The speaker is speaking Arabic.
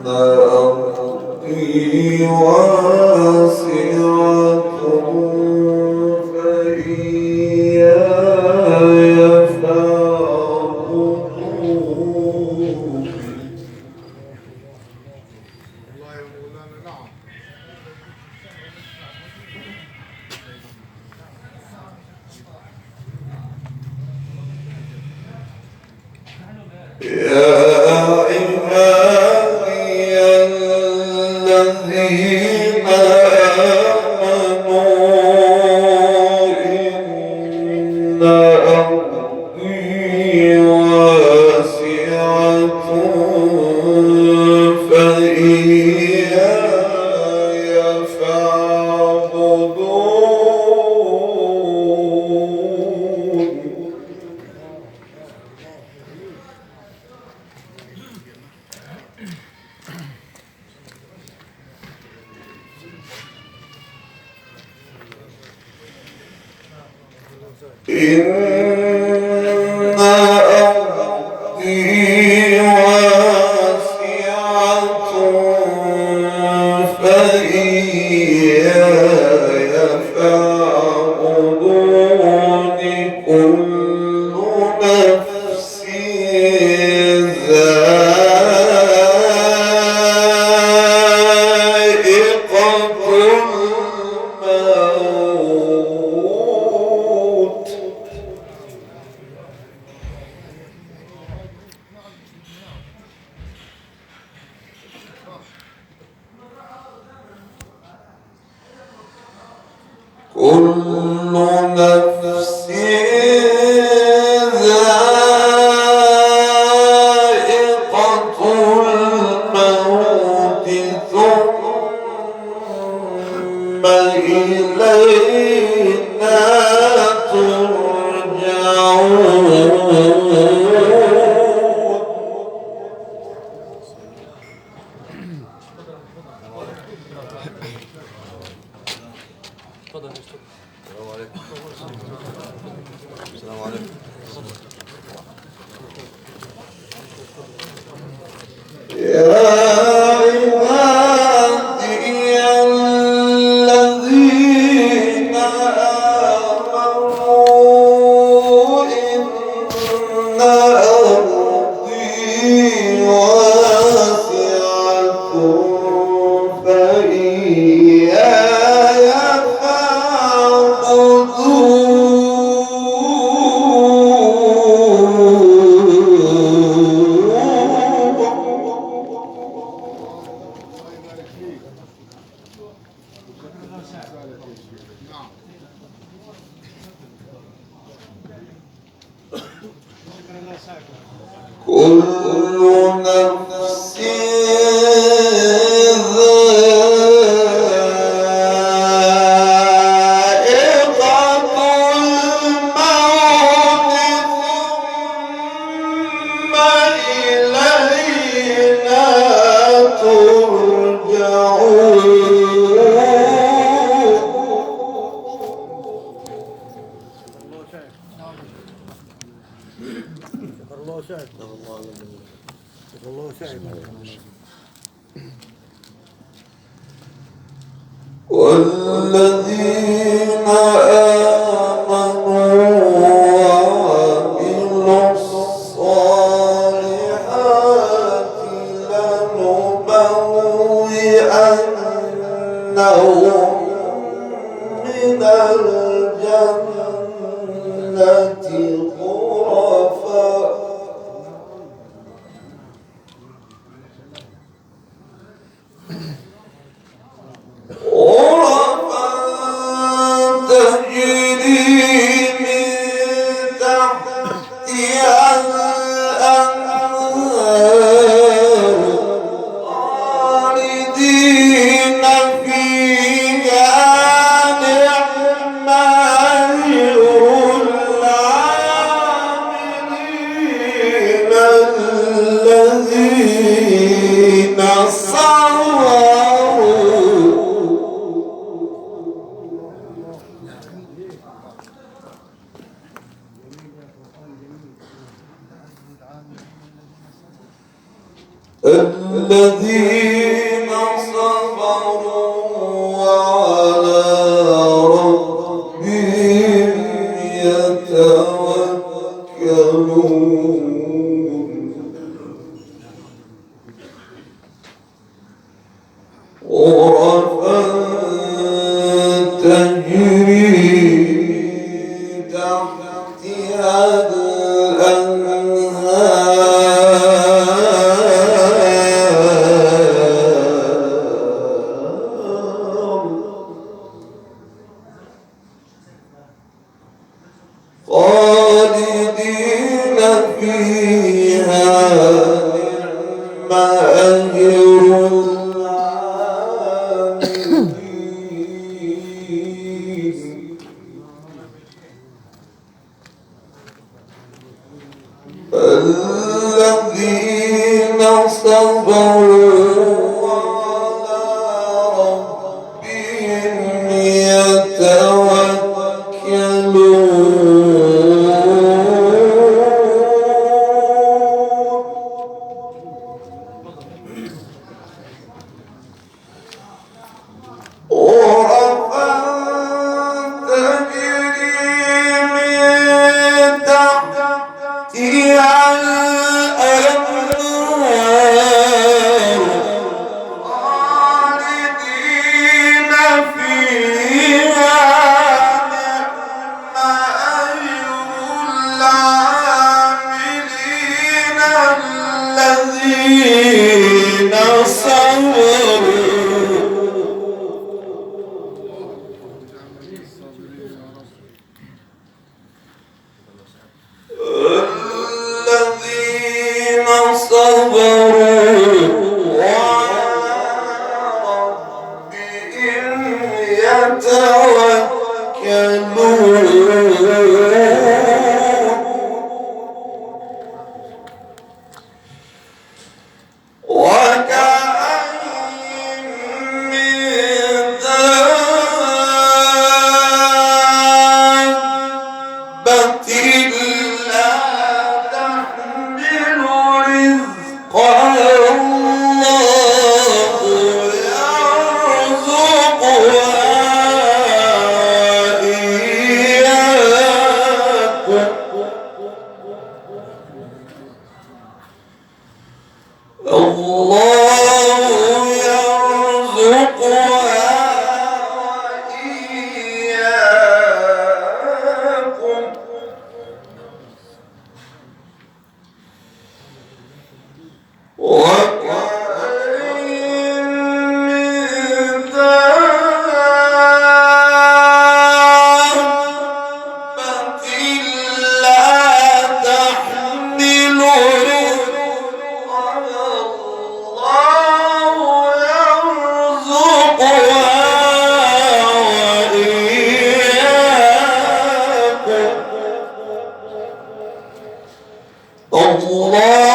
أرضي واسعة فإياي فاعبدون. يا عبادي الذين آمنوا إن أرضي واسعة فإياي فاعبدون. إن أرضي واسعة فإياي فاعبدون. كل نفس ذائقة الموت. كل نفس ذائقة الموت ثم إلينا ترجعون. السلام عليكم. يا عبادي الذين آمنوا إن أرضي واسعة فإياي كل نفس ذائقة الموت ثم إلينا والذين آمنوا وعملوا الصالحات لنبوئنهم من الجنة غرفا تجري من تحتها الأنهار خالدين فيها نعم أجر العاملين الذين صبروا. الذين صبروا وعلى ربهم يتوكلون غرفا تجري تحتها خالدين فيها نعم أجر العاملين الذين صبروا وعلى ربهم غرفا تجري من تحتها الأنهار خالدين فيها نعم أجر العاملين الذين صبروا الذين صبروا وعلى ربهم يتوكلون وكأين من دابة لا تحمل رزقها الله يرزقها إياكم الله يرزقها وإياكم وكأين من دابة لا تحمل رزقها الله يرزقها وإياكم الله